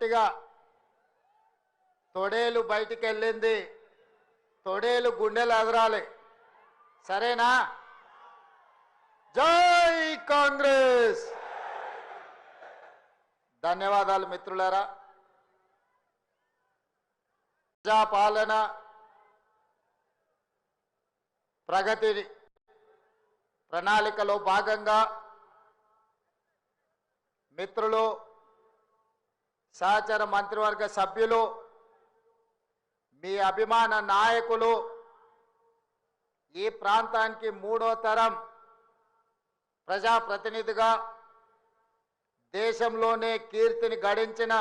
గట్టిగా తొడేలు బయటికి వెళ్ళింది, తొడేలు గుండెలు అదరాలి. సరేనా? జై కాంగ్రెస్. ధన్యవాదాలు మిత్రులారా. ప్రజాపాలన ప్రగతి ప్రణాళికలో భాగంగా మిత్రులు, సహచర మంత్రివర్గ సభ్యులు, మీ అభిమాన నాయకులు, ఈ ప్రాంతానికి మూడో తరం ప్రజాప్రతినిధిగా దేశంలోనే కీర్తిని గడించిన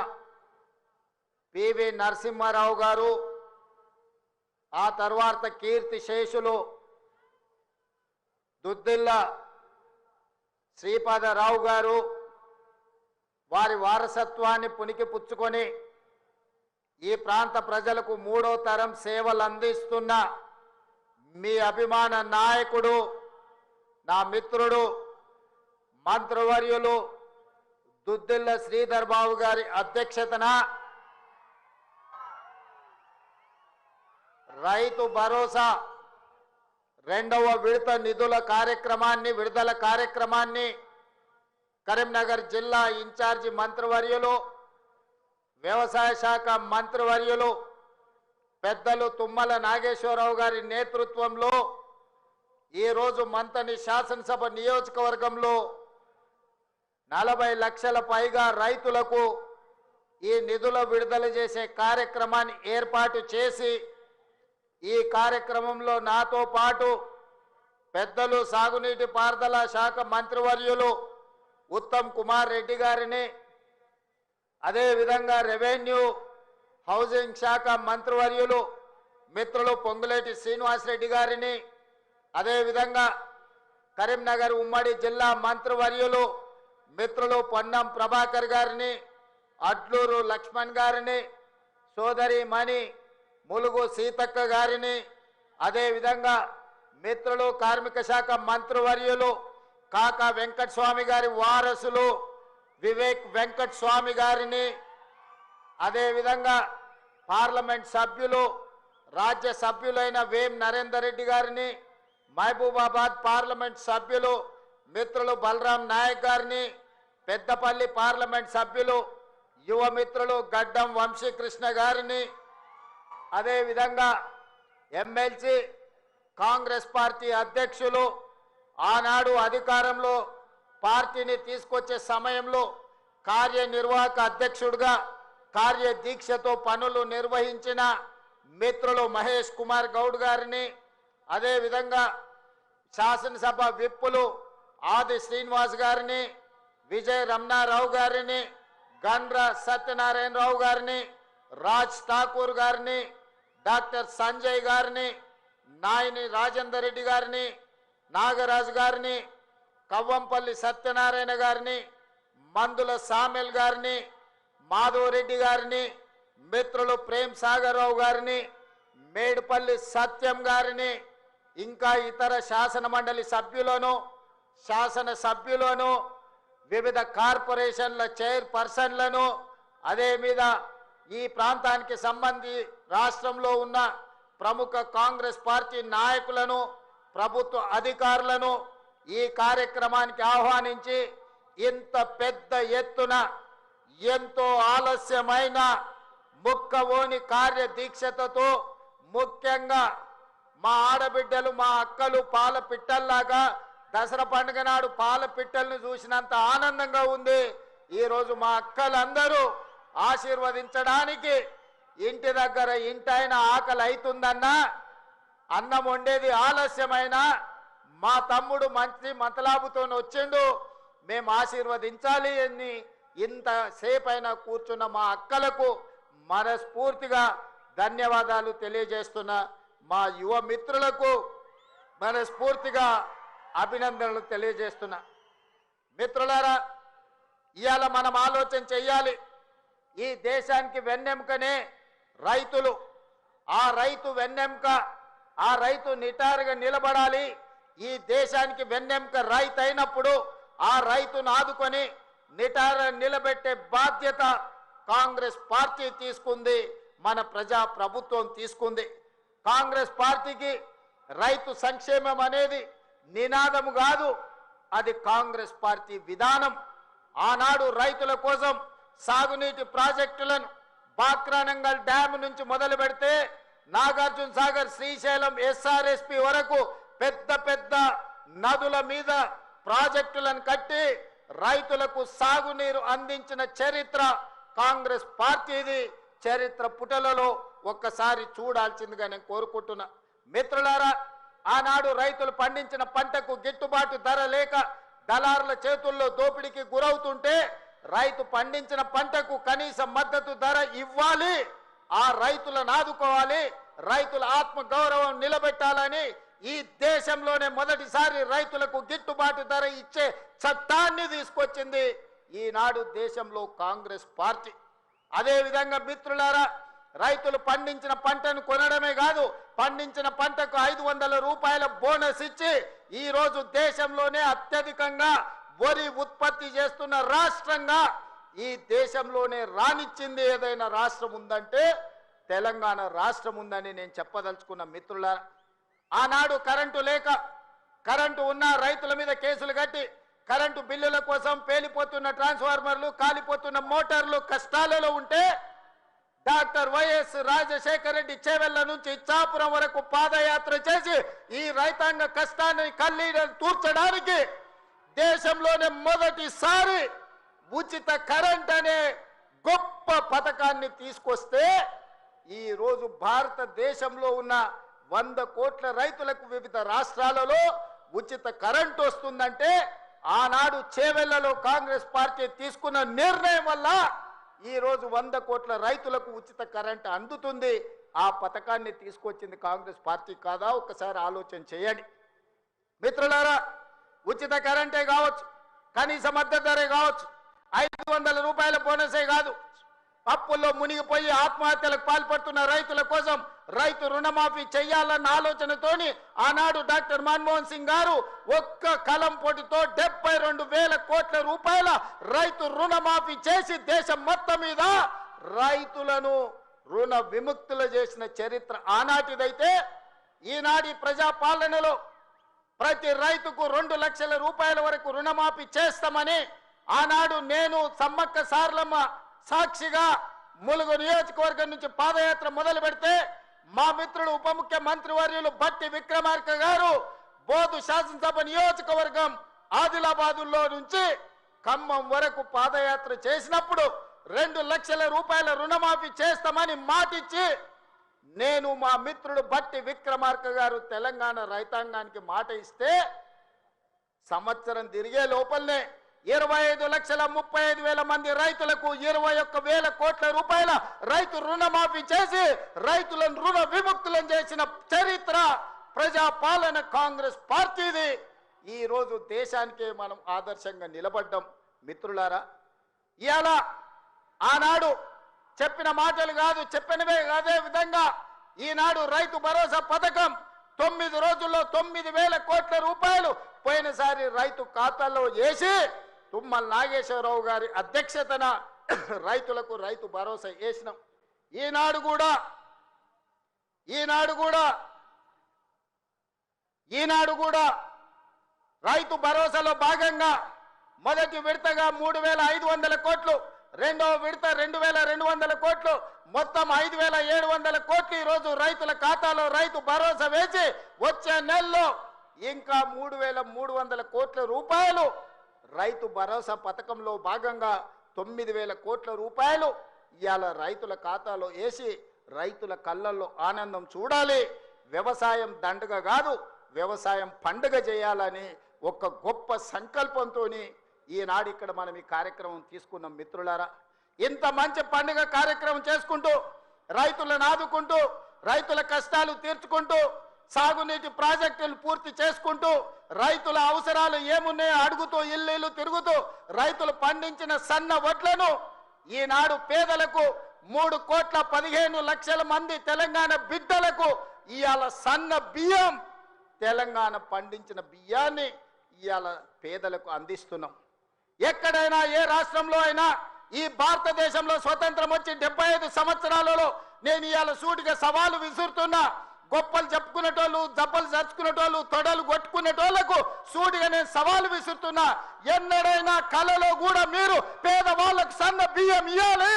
పివి నరసింహారావు గారు, ఆ తర్వాత కీర్తి శేషులు దుద్దిల్ల శ్రీపాదరావు గారు, వారి వారసత్వాన్ని పుణికిపుచ్చుకొని ఈ ప్రాంత ప్రజలకు మూడో తరం సేవలు అందిస్తున్న మీ అభిమాన నాయకుడు, నా మిత్రుడు, మంత్రివర్యులు దుద్దిల్ల శ్రీధర్ బాబు గారి అధ్యక్షతన రైతు భరోసా రెండవ విడతల కార్యక్రమాన్ని కరీంనగర్ జిల్లా ఇన్ఛార్జి మంత్రివర్యులు, వ్యవసాయ శాఖ మంత్రివర్యులు పెద్దలు తుమ్మల నాగేశ్వరరావు గారి నేతృత్వంలో ఈరోజు మంతని శాసనసభ నియోజకవర్గంలో 40 లక్షల పైగా రైతులకు ఈ నిధుల విడుదల చేసే కార్యక్రమాన్ని ఏర్పాటు చేసి, ఈ కార్యక్రమంలో నాతో పాటు పెద్దలు సాగునీటి పారుదల శాఖ మంత్రివర్యులు ఉత్తమ్ కుమార్ రెడ్డి గారిని, అదేవిధంగా రెవెన్యూ హౌసింగ్ శాఖ మంత్రివర్యులు మిత్రులు పొంగులేటి శ్రీనివాసరెడ్డి గారిని, అదేవిధంగా కరీంనగర్ ఉమ్మడి జిల్లా మంత్రివర్యులు మిత్రులు పొన్నం ప్రభాకర్ గారిని, అడ్లూరు లక్ష్మణ్ గారిని, సోదరి మణి ములుగు సీతక్క గారిని, అదేవిధంగా మిత్రులు కార్మిక శాఖ మంత్రివర్యులు కాకా వెంకటస్వామి గారి వారసులు వివేక్ వెంకటస్వామి గారిని, అదేవిధంగా పార్లమెంట్ సభ్యులు రాజ్య సభ్యులైన వేం నరేందర్ రెడ్డి గారిని, మహబూబాబాద్ పార్లమెంట్ సభ్యులు మిత్రులు బలరాం నాయక్ గారిని, పెద్దపల్లి పార్లమెంట్ సభ్యులు యువ మిత్రులు గడ్డం వంశీకృష్ణ గారిని, అదేవిధంగా ఎమ్మెల్సీ కాంగ్రెస్ పార్టీ అధ్యక్షులు ఆనాడు అధికారంలో పార్టీని తీసుకొచ్చే సమయంలో కార్యనిర్వాహక అధ్యక్షుడిగా కార్యదీక్షతో పనులు నిర్వహించిన మిత్రులు మహేష్ కుమార్ గౌడ్ గారిని, అదేవిధంగా శాసనసభ విప్పులు ఆది శ్రీనివాస్ గారిని, విజయ్ రమణారావు గారిని, గండ్ర సత్యనారాయణరావు గారిని, రాజ్ ఠాకూర్ గారిని, డాక్టర్ సంజయ్ గారిని, నాయని రాజేందర్ రెడ్డి గారిని, నాగరాజు గారిని, కవ్వంపల్లి సత్యనారాయణ గారిని, మందుల సామెల్ గారిని, మాధవరెడ్డి గారిని, మిత్రులు ప్రేమ్ సాగర్ రావు గారిని, మేడుపల్లి సత్యం గారిని, ఇంకా ఇతర శాసన మండలి సభ్యులను, శాసన సభ్యులను, వివిధ కార్పొరేషన్ల చైర్పర్సన్లను, అదే మీద ఈ ప్రాంతానికి సంబంధించి రాష్ట్రంలో ఉన్న ప్రముఖ కాంగ్రెస్ పార్టీ నాయకులను, ప్రభుత్వ అధికారులను ఈ కార్యక్రమానికి ఆహ్వానించి ఇంత పెద్ద ఎత్తున ఎంతో ఆలస్యమైన ముక్కవోని కార్యదీక్షతతో, ముఖ్యంగా మా ఆడబిడ్డలు మా అక్కలు పాల పిట్టల్లాగా దసరా పండుగ నాడు పాల పిట్టల్ని చూసినంత ఆనందంగా ఉంది. ఈరోజు మా అక్కలందరూ ఆశీర్వదించడానికి ఇంటి దగ్గర ఇంటైన ఆకలి అవుతుందన్నా, అన్నం వండేది ఆలస్యమైన మా తమ్ముడు మంచి మతలాబుతో వచ్చిండు, మేము ఆశీర్వదించాలి అని ఇంతసేపైనా కూర్చున్న మా అక్కలకు మనస్ఫూర్తిగా ధన్యవాదాలు తెలియజేస్తున్న మా యువ మిత్రులకు మనస్ఫూర్తిగా అభినందనలు తెలియజేస్తున్నా. మిత్రులారా, ఇవాళ మనం ఆలోచన చెయ్యాలి. ఈ దేశానికి వెన్నెముకనే రైతులు. ఆ రైతు వెన్నెముక, ఆ రైతు నిటారుగా నిలబడాలి. ఈ దేశానికి వెన్నెముక రైతు అయినప్పుడు ఆ రైతును ఆదుకొని నిటారుగా నిలబెట్టే బాధ్యత కాంగ్రెస్ పార్టీ తీసుకుంది, మన ప్రజా ప్రభుత్వం తీసుకుంది. కాంగ్రెస్ పార్టీకి రైతు సంక్షేమం అనేది నినాదము కాదు, అది కాంగ్రెస్ పార్టీ విధానం. ఆనాడు రైతుల కోసం సాగునీటి ప్రాజెక్టులను బాక్రానంగల్ డ్యామ్ నుంచి మొదలు పెడితే నాగార్జున సాగర్, శ్రీశైలం, ఎస్ఆర్ఎస్పి వరకు పెద్ద పెద్ద నదుల మీద ప్రాజెక్టులను కట్టి రైతులకు సాగునీరు అందించిన చరిత్ర కాంగ్రెస్ పార్టీది. చరిత్ర పుటలలో ఒక్కసారి చూడాల్సిందిగా నేను కోరుకుంటున్నా. మిత్రులారా, ఆనాడు రైతులు పండించిన పంటకు గిట్టుబాటు ధర లేక దళారుల చేతుల్లో దోపిడీకి గురవుతుంటే రైతు పండించిన పంటకు కనీస మద్దతు ధర ఇవ్వాలి, ఆ రైతులను ఆదుకోవాలి, రైతుల ఆత్మ గౌరవం నిలబెట్టాలని ఈ దేశంలోనే మొదటిసారి రైతులకు గిట్టుబాటు ధర ఇచ్చే చట్టాన్ని తీసుకొచ్చింది ఈనాడు దేశంలో కాంగ్రెస్ పార్టీ. అదేవిధంగా మిత్రులారా, రైతులు పండించిన పంటను కొనడమే కాదు, పండించిన పంటకు 500 రూపాయల బోనస్ ఇచ్చి ఈ రోజు దేశంలోనే అత్యధికంగా వరి ఉత్పత్తి చేస్తున్న రాష్ట్రంగా ఈ దేశంలోనే రానిచ్చింది ఏదైనా రాష్ట్రం ఉందంటే తెలంగాణ రాష్ట్రం ఉందని నేను చెప్పదలుచుకున్న. మిత్రులారా, ఆనాడు కరెంటు లేక, కరెంటు ఉన్న రైతుల మీద కేసులు కట్టి కరెంటు బిల్లుల కోసం పేలిపోతున్న ట్రాన్స్ఫార్మర్లు, కాలిపోతున్న మోటార్లు కష్టాలలో ఉంటే డాక్టర్ వైఎస్ రాజశేఖర రెడ్డి చేవెళ్ల నుంచి ఇచ్చాపురం వరకు పాదయాత్ర చేసి ఈ రైతాంగ కష్టాన్ని కన్నీరు తూర్చడానికి దేశంలోనే మొదటిసారి ఉచిత కరెంట్ అనే గొప్ప పథకాన్ని తీసుకొస్తే ఈ రోజు భారతదేశంలో ఉన్న 100 కోట్ల రైతులకు వివిధ రాష్ట్రాలలో ఉచిత కరెంట్ వస్తుందంటే ఆనాడు చేవెళ్లలో కాంగ్రెస్ పార్టీ తీసుకున్న నిర్ణయం వల్ల ఈ రోజు 100 కోట్ల రైతులకు ఉచిత కరెంట్ అందుతుంది. ఆ పథకాన్ని తీసుకొచ్చింది కాంగ్రెస్ పార్టీ కాదా? ఒక్కసారి ఆలోచన చేయండి. మిత్రులారా, ఉచిత కరెంటే కావచ్చు, కనీస మద్దతు ధరే కావచ్చు, 500 రూపాయల బోనసే కాదు, అప్పుల్లో మునిగిపోయి ఆత్మహత్యలకు పాల్పడుతున్న రైతుల కోసం రైతు రుణమాఫీ చేయాలన్న ఆలోచనతోని ఆనాడు డాక్టర్ మన్మోహన్ సింగ్ గారు ఒక్క కలం పొడితో 72,000 కోట్ల రూపాయల రైతు రుణమాఫీ చేసి దేశం మొత్తం మీద రైతులను రుణ విముక్తులు చేసిన చరిత్ర ఆనాటిదైతే, ఈనాటి ప్రజా పాలనలో ప్రతి రైతుకు 2 లక్షల రూపాయల వరకు రుణమాఫీ చేస్తామని ఆనాడు నేను సమ్మక్క సారలమ్మ సాక్షిగా ములుగు నియోజకవర్గం నుంచి పాదయాత్ర మొదలు పెడితే మా మిత్రుడు ఉప ముఖ్యమంత్రి వర్యులు బట్టి విక్రమార్క గారు బోధు శాసనసభ నియోజకవర్గం ఆదిలాబాదులో నుంచి ఖమ్మం వరకు పాదయాత్ర చేసినప్పుడు 2 లక్షల రూపాయల రుణమాఫీ చేస్తామని మాటిచ్చి నేను మా మిత్రుడు బట్టి విక్రమార్క గారు తెలంగాణ రైతాంగానికి మాట ఇస్తే సంవత్సరం తిరిగే లోపలనే 25,35,000 మంది రైతులకు 21,000 కోట్ల రూపాయల రైతు రుణమాఫీ చేసి రైతులను రుణ విముక్తులను చేసిన చరిత్ర ప్రజా పాలన కాంగ్రెస్ పార్టీది. ఈ రోజు దేశానికే మనం ఆదర్శంగా నిలబడ్డాం. మిత్రులారా, ఇవాళ ఆనాడు చెప్పిన మాటలు కాదు, చెప్పినవే అదే విధంగా ఈనాడు రైతు భరోసా పథకం 9 రోజుల్లో 9,000 కోట్ల రూపాయలు పోయినసారి రైతు ఖాతాల్లో వేసి తుమ్మల నాగేశ్వరరావు గారి అధ్యక్షతన రైతులకు రైతు భరోసా వేసినాం. ఈనాడు కూడా రైతు భరోసాలో భాగంగా మొదటి విడతగా 3,500 కోట్లు, రెండవ విడత 2,200 కోట్లు, మొత్తం 5,700 కోట్లు ఈరోజు రైతుల ఖాతాలో రైతు భరోసా వేసి వచ్చే నెలలో ఇంకా 3,300 కోట్ల రూపాయలు రైతు భరోసా పథకంలో భాగంగా 9,000 కోట్ల రూపాయలు ఇవాళ రైతుల ఖాతాలో వేసి రైతుల కళ్ళల్లో ఆనందం చూడాలి. వ్యవసాయం దండగ కాదు, వ్యవసాయం పండుగ చేయాలని ఒక గొప్ప సంకల్పంతో ఈనాడు ఇక్కడ మనం ఈ కార్యక్రమం తీసుకున్నాం. మిత్రులారా, ఇంత మంచి పండుగ కార్యక్రమం చేసుకుంటూ రైతులను ఆదుకుంటూ రైతుల కష్టాలు తీర్చుకుంటూ సాగునీటి ప్రాజెక్టులు పూర్తి చేసుకుంటూ రైతుల అవసరాలు ఏమున్నాయో అడుగుతూ ఇల్లు తిరుగుతూ రైతులు పండించిన సన్న వడ్లను ఈనాడు పేదలకు 3,15,00,000 మంది తెలంగాణ బిడ్డలకు ఇవాళ సన్న బియ్యం, తెలంగాణ పండించిన బియ్యాన్ని ఇవాళ పేదలకు అందిస్తున్నాం. ఎక్కడైనా ఏ రాష్ట్రంలో అయినా ఈ భారతదేశంలో స్వతంత్రం వచ్చి 75 సంవత్సరాలలో నేను ఇవాళ సూటిగా సవాలు విసురుతున్నా. గొప్పలు చెప్పుకునేటోళ్ళు, జబ్బలు చర్చుకునేటోళ్ళు, తొడలు కొట్టుకునేటోళ్లకు సూటిగా నేను సవాలు విసురుతున్నా. ఎన్నడైనా కలలో కూడా మీరు పేదవాళ్ళకు సన్న బియ్యం ఇవ్వాలి.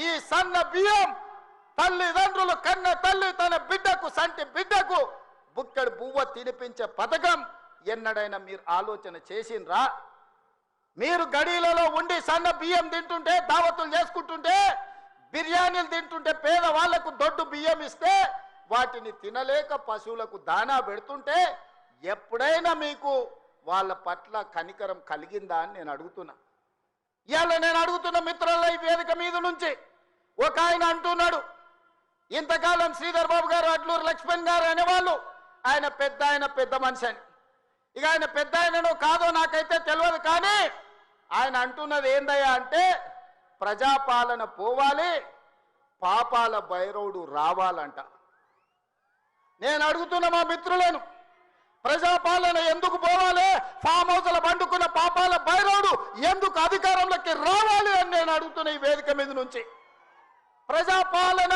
ఈ సన్న బియ్యం తల్లిదండ్రులు కన్న తల్లి తన బిడ్డకు, సంటి బిడ్డకు బుక్కడు బువ్వ తినిపించే పథకం ఎన్నడైనా మీరు ఆలోచన చేసిండ్రా? మీరు గడిలలో ఉండి సన్న బియ్యం తింటుంటే, దావతులు చేసుకుంటుంటే, బిర్యానీలు తింటుంటే, పేదవాళ్లకు దొడ్డు బియ్యం ఇస్తే వాటిని తినలేక పశువులకు దానా పెడుతుంటే ఎప్పుడైనా మీకు వాళ్ళ పట్ల కనికరం కలిగిందా అని నేను అడుగుతున్నా. ఇవాళ నేను అడుగుతున్న మిత్రుల ఈ వేదిక మీద నుంచి ఒక ఆయన అంటున్నాడు, ఇంతకాలం శ్రీధర్ బాబు గారు, అడ్లూరు లక్ష్మణ్ గారు అనేవాళ్ళు ఆయన పెద్ద మనిషి అని. ఇక ఆయన పెద్ద ఆయననో కాదో నాకైతే తెలియదు, కానీ ఆయన అంటున్నది ఏందయ్యా అంటే ప్రజాపాలన పోవాలి, పాపాల భైరవుడు రావాలంట. నేను అడుగుతున్న మా మిత్రులను, ప్రజాపాలన ఎందుకు పోవాలి? ఫామ్ హౌస్ల బండుకున్న పాపాల భైరవుడు ఎందుకు అధికారంలోకి రావాలి అని నేను అడుగుతున్న ఈ వేదిక మీద నుంచి. ప్రజాపాలన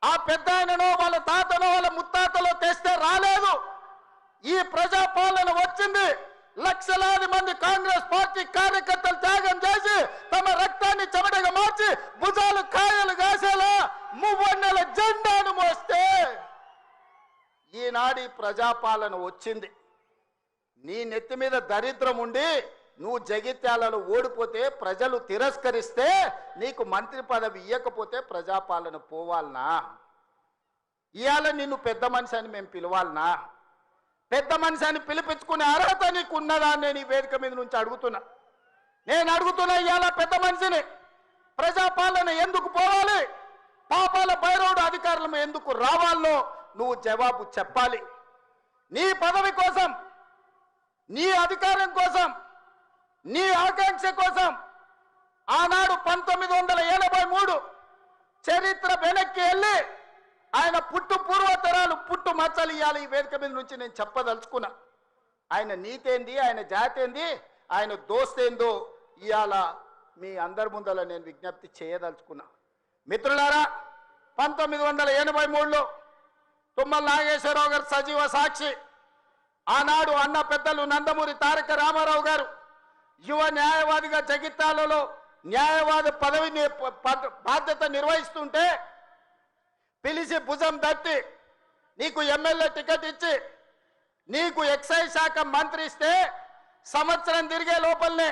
ఆ పెద్ద ఆయననో, వాళ్ళ తాతనో, వాళ్ళ ముత్తాతలో తెస్తే రాలేదు. ఈ ప్రజాపాలన వచ్చింది లక్షలాది మంది కాంగ్రెస్ పార్టీ కార్యకర్తలు త్యాగం చేసి తమ రక్తాన్ని చెమటగా మార్చి భుజాలు కాయలు కాసేలా మువ్వన్నెల జెండాను మోస్తే ఈనాడు ప్రజాపాలన వచ్చింది. నీ నెత్తి మీద దరిద్రం ఉండి నువ్వు జగిత్యాలలో ఓడిపోతే, ప్రజలు తిరస్కరిస్తే, నీకు మంత్రి పదవి ఇవ్వకపోతే ప్రజాపాలన పోవాలనా? ఇవాళ నిన్ను పెద్ద మనిషి అని మేము పిలవాలనా? పెద్ద మనిషి అని పిలిపించుకునే అర్హత నీకు ఉన్నదా అని నేను ఈ వేదిక మీద నుంచి అడుగుతున్నా. నేను అడుగుతున్నా, ఇవాళ పెద్ద మనిషిని ప్రజాపాలన ఎందుకు పోవాలి, పాపాల భైరవుడు అధికారులు ఎందుకు రావాలో నువ్వు జవాబు చెప్పాలి. నీ పదవి కోసం, నీ అధికారం కోసం, నీ ఆకాంక్ష కోసం ఆనాడు 1983 చరిత్ర వెనక్కి వెళ్ళి ఆయన పుట్టు పూర్వతరాలు పుట్టు మచ్చలు ఇవ్వాలి. ఈ వేదిక మీద నుంచి నేను చెప్పదలుచుకున్నా. ఆయన నీతేంది, ఆయన జాతేంది, ఆయన దోస్తేందో ఇవాళ మీ అందరి ముందర నేను విజ్ఞప్తి చేయదలుచుకున్నా. మిత్రులారా, 1983లో తుమ్మల నాగేశ్వరరావు గారు సజీవ సాక్షి. ఆనాడు అన్న పెద్దలు నందమూరి తారక రామారావు గారు యువ న్యాయవాదిగా జగిత్యాలలో న్యాయవాది పదవిని బాధ్యత నిర్వహిస్తుంటే పిలిచి భుజం తట్టి నీకు ఎమ్మెల్యే టికెట్ ఇచ్చి నీకు ఎక్సైజ్ శాఖ మంత్రి ఇస్తే సంవత్సరం తిరిగే లోపలనే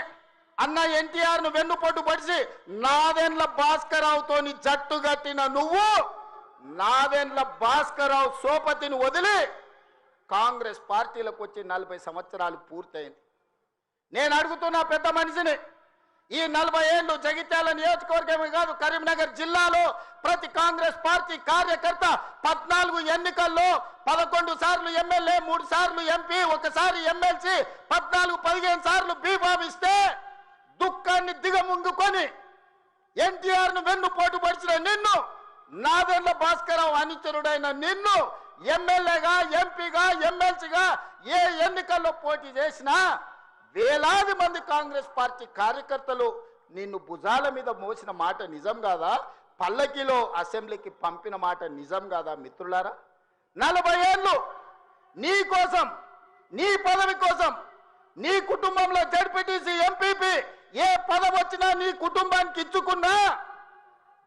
అన్న ఎన్టీఆర్ను వెన్నుపోటు పడిచి నాదెండ్ల భాస్కరరావుతోని జట్టు కట్టిన నువ్వు నాదెండ్ల భాస్కరరావు సోపతిని వదిలి కాంగ్రెస్ పార్టీలకు వచ్చి 40 సంవత్సరాలు పూర్తయింది. నేను అడుగుతున్నా పెద్ద మనిషిని, ఈ 40 ఏళ్ళు జగిత్యాల నియోజకవర్గమే కాదు, కరీంనగర్ జిల్లాలో ప్రతి కాంగ్రెస్ పార్టీ కార్యకర్త 14 ఎన్నికల్లో 11 సార్లు ఎమ్మెల్యే, 3 సార్లు ఎంపీ, 1 సారి ఎమ్మెల్సీ, 14-15 సార్లు బీఫామ్ ఇస్తే దుఃఖాన్ని దిగముంగుకొని ఎన్టీఆర్ను వెన్నుపోటు పడిచిన నిన్ను, నాదెండ్ల భాస్కరరావు అనుచరుడైన నిన్ను ఎమ్మెల్యేగా, ఎంపీగా, ఎమ్మెల్సీగా ఏ ఎన్నికల్లో పోటీ చేసినా వేలాది మంది కాంగ్రెస్ పార్టీ కార్యకర్తలు నిన్ను భుజాల మీద మోసిన మాట నిజం కాదా? పల్లకిలో అసెంబ్లీకి పంపిన మాట నిజం కాదా? మిత్రులారా, 40 ఏళ్ళు నీ కోసం, నీ పదవి కోసం, నీ కుటుంబంలో జడ్పీటీసీ, ఎంపీపీ ఏ పదవి వచ్చినా నీ కుటుంబానికి ఇచ్చుకున్నా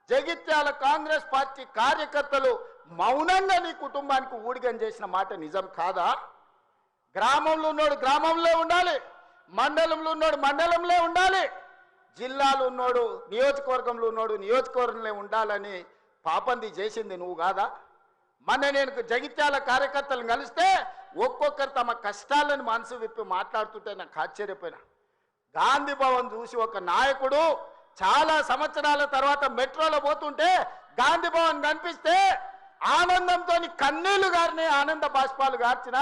జగిత్యాల కాంగ్రెస్ పార్టీ కార్యకర్తలు మౌనంగా నీ కుటుంబానికి ఊడిగం చేసిన మాట నిజం కాదా? గ్రామంలో ఉన్నోడు గ్రామంలో ఉండాలి, మండలంలో ఉన్నోడు మండలంలో ఉండాలి, జిల్లాలో ఉన్నోడు నియోజకవర్గంలో ఉన్నోడు నియోజకవర్గంలో ఉండాలని పాపంది చేసింది నువ్వు కాదా? మొన్న నేను జగిత్యాల కార్యకర్తలను కలిస్తే ఒక్కొక్కరు తమ కష్టాలను మనసు విప్పి మాట్లాడుతుంటే నాకు ఆశ్చర్యపోయినా. గాంధీ భవన్ చూసి ఒక నాయకుడు చాలా సంవత్సరాల తర్వాత మెట్రోలో పోతుంటే గాంధీ భవన్ కనిపిస్తే ఆనందంతో కన్నీళ్లు గారిని, ఆనంద బాష్పాలు గార్చిన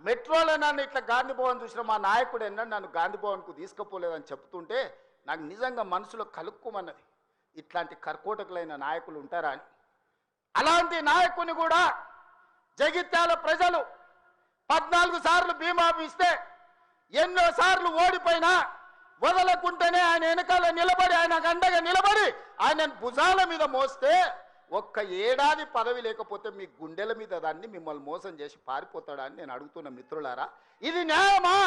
మెట్రోలో నన్ను ఇట్లా గాంధీ భవన్ చూసిన మా నాయకుడు ఎన్నో నన్ను గాంధీ భవన్కు తీసుకుపోలేదని చెప్తుంటే నాకు నిజంగా మనసులో కలుక్కుమన్నది. ఇట్లాంటి కర్కోటకులైన నాయకులు ఉంటారా అని. అలాంటి నాయకుని కూడా జగిత్యాల ప్రజలు 14 సార్లు బీమా ఇస్తే ఎన్నో సార్లు ఓడిపోయినా వదలకుంటేనే ఆయన వెనకాల నిలబడి ఆయన అండగా నిలబడి ఆయన భుజాల మీద మోస్తే ఒక్క ఏడాది పదవి లేకపోతే మీ గుండెల మీద దాన్ని మిమ్మల్ని మోసం చేసి పారిపోతాడా అని నేను అడుగుతున్న మిత్రులారా, ఇది న్యాయమా?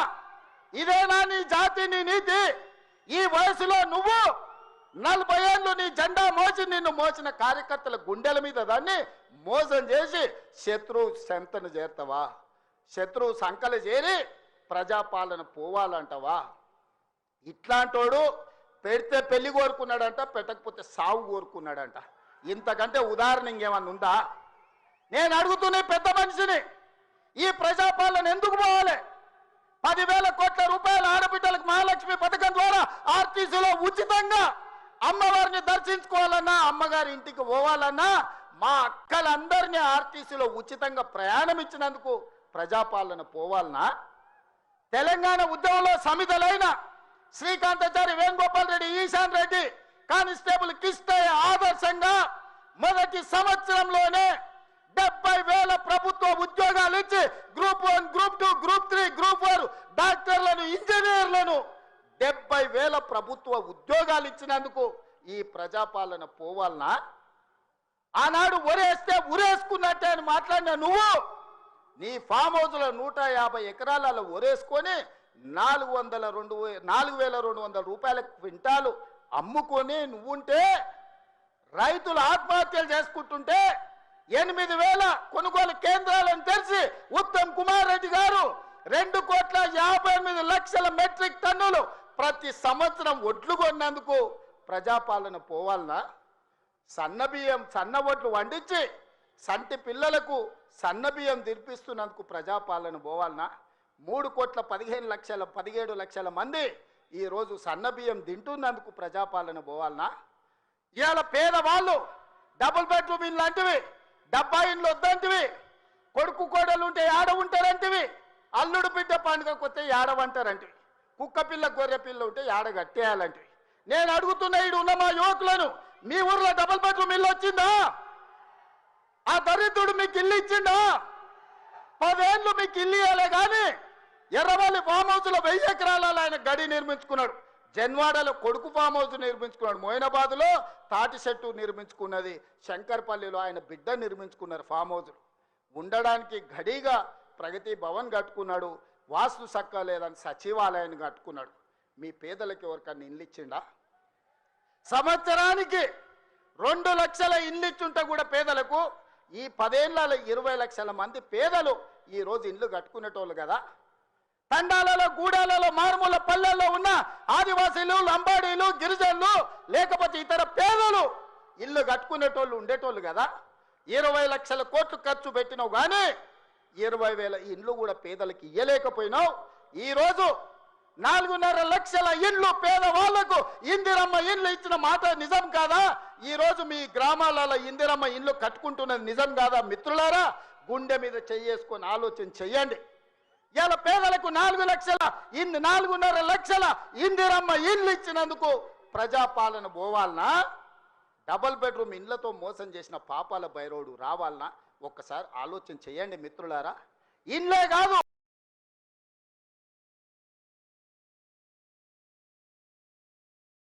ఇదేనా నీ జాతి, నీ నీతి? ఈ వయసులో నువ్వు 40 ఏళ్ళు నీ జెండా మోసి నిన్ను మోసిన కార్యకర్తల గుండెల మీద దాన్ని మోసం చేసి శత్రువు సంతను చేరుతావా? శత్రువు సంకలు చేరి ప్రజాపాలన పోవాలంటావా? ఇట్లాంటోడు పెడితే పెళ్లి కోరుకున్నాడంట, పెట్టకపోతే సావు కోరుకున్నాడంట. ఇంతకంటే ఉదాహరణ ఇంకేమన్నా ఉందా? నేను అడుగుతున్న పెద్ద మనిషిని, ఈ ప్రజాపాలన ఎందుకు పోవాలి? 10,000 కోట్ల రూపాయల ఆడబిడ్డలకు మహాలక్ష్మి పథకం ద్వారా ఆర్టీసీలో ఉచితంగా అమ్మవారిని దర్శించుకోవాలన్నా, అమ్మగారి ఇంటికి పోవాలన్నా, మా అక్కలందరినీ ఆర్టీసీలో ఉచితంగా ప్రయాణం ఇచ్చినందుకు ప్రజాపాలన పోవాలనా? తెలంగాణ ఉద్యమంలో సమిధలైన శ్రీకాంతాచారి, వేణుగోపాల్ రెడ్డి, ఈశాన్ రెడ్డి, కానిస్టేబుల్ కిష్టయ్య ఆదర్శంగా మొదటి సంవత్సరంలోనే 70,000 ప్రభుత్వ ఉద్యోగాలు ఇచ్చి గ్రూప్ 1, గ్రూప్ 2, గ్రూప్ 3, గ్రూప్ 4 డాక్టర్లను, ఇంజనీర్లను 70,000 ప్రభుత్వ ఉద్యోగాలు ఇచ్చినందుకు ఈ ప్రజాపాలన పోవాలనా? ఆనాడు ఒరేస్తే ఉరేసుకున్నట్టే అని మాట్లాడిన నువ్వు నీ ఫామ్ హౌస్లో 150 ఎకరాలలో ఒరేసుకొని 4,200 రూపాయల క్వింటాలు అమ్ముకొని నువ్వుంటే, రైతులు ఆత్మహత్యలు చేసుకుంటుంటే 8,000 కొనుగోలు కేంద్రాలను తెరిచి ఉత్తమ్ కుమార్ రెడ్డి గారు 2,58,00,000 మెట్రిక్ టన్నులు ప్రతి సంవత్సరం ఒడ్లు కొన్నందుకు ప్రజాపాలన పోవాలనా? సన్నబియ్యం, సన్న ఒడ్లు వండించి సంటి పిల్లలకు సన్నబియ్యం తినిపిస్తున్నందుకు ప్రజాపాలన పోవాలనా? 3,15,00,000 17 మంది ఈరోజు సన్నబియ్యం తింటున్నందుకు ప్రజాపాలన పోవాలనా? ఇవాళ పేదవాళ్ళు డబుల్ బెడ్రూమ్ ఇల్లు అంటివి, 70 ఇండ్లు వద్దంటివి, కొడుకు కోడలు ఉంటే ఏడ ఉంటారంటివి, అల్లుడు బిడ్డ పండుగ కొత్త ఏడవంటారంటివి, కుక్క పిల్ల గొర్రె పిల్ల ఉంటే ఏడ కట్టేయాలంటివి. నేను అడుగుతున్న ఈడు ఉన్న మా యువకులను, మీ ఊర్లో డబుల్ బెడ్రూమ్ ఇల్లు వచ్చిందా? ఆ దరిద్రుడు మీకు ఇల్లు ఇచ్చిందా? 10 ఏళ్ళు మీకు ఇల్లు ఇవ్వలే కానీ ఎర్రవల్లి ఫామ్ హౌస్లో 1000 ఎకరాలలో ఆయన గడి నిర్మించుకున్నాడు. జన్వాడలో కొడుకు ఫామ్ హౌస్ నిర్మించుకున్నాడు. మోయినాబాద్లో తాటి చెట్టు నిర్మించుకున్నది. శంకర్పల్లిలో ఆయన బిడ్డ నిర్మించుకున్నారు ఫామ్ హౌస్లు. ఉండడానికి గడిగా ప్రగతి భవన్ కట్టుకున్నాడు. వాస్తు సక్క లేదని సచివాలయాన్ని కట్టుకున్నాడు. మీ పేదలకు ఎవరికన్నా ఇల్లు ఇచ్చిండా? సంవత్సరానికి 2 లక్షల ఇల్లు ఇచ్చుంటే కూడా పేదలకు ఈ 10 ఏళ్లలో 20 లక్షల మంది పేదలు ఈరోజు ఇల్లు కట్టుకునేటోళ్ళు కదా. తండాలలో, గూడాలలో, మారుమూల పల్లెల్లో ఉన్న ఆదివాసీలు, లంబాడీలు, గిరిజనులు, లేకపోతే ఇతర పేదలు ఇల్లు కట్టుకునేటోళ్ళు ఉండేటోళ్ళు కదా. 20 లక్షల కోట్లు ఖర్చు పెట్టినావు కానీ 20,000 ఇండ్లు కూడా పేదలకు ఇయ్యలేకపోయినావు. ఈరోజు 4.5 లక్షల ఇండ్లు పేదవాళ్లకు ఇందిరమ్మ ఇండ్లు ఇచ్చిన మాట నిజం కాదా? ఈరోజు మీ గ్రామాలలో ఇందిరమ్మ ఇండ్లు కట్టుకుంటున్నది నిజం కాదా? మిత్రులారా, గుండె మీద చేసుకొని ఆలోచన చెయ్యండి. ఇలా పేదలకు 4.5 లక్షల ఇందిరమ్మ ఇండ్లు ఇచ్చినందుకు ప్రజాపాలన పోవాలనా? డబుల్ బెడ్రూమ్ ఇండ్లతో మోసం చేసిన పాపాల భైరవుడు రావాలనా? ఒక్కసారి ఆలోచన చేయండి మిత్రులారా. ఇండ్లే కాదు,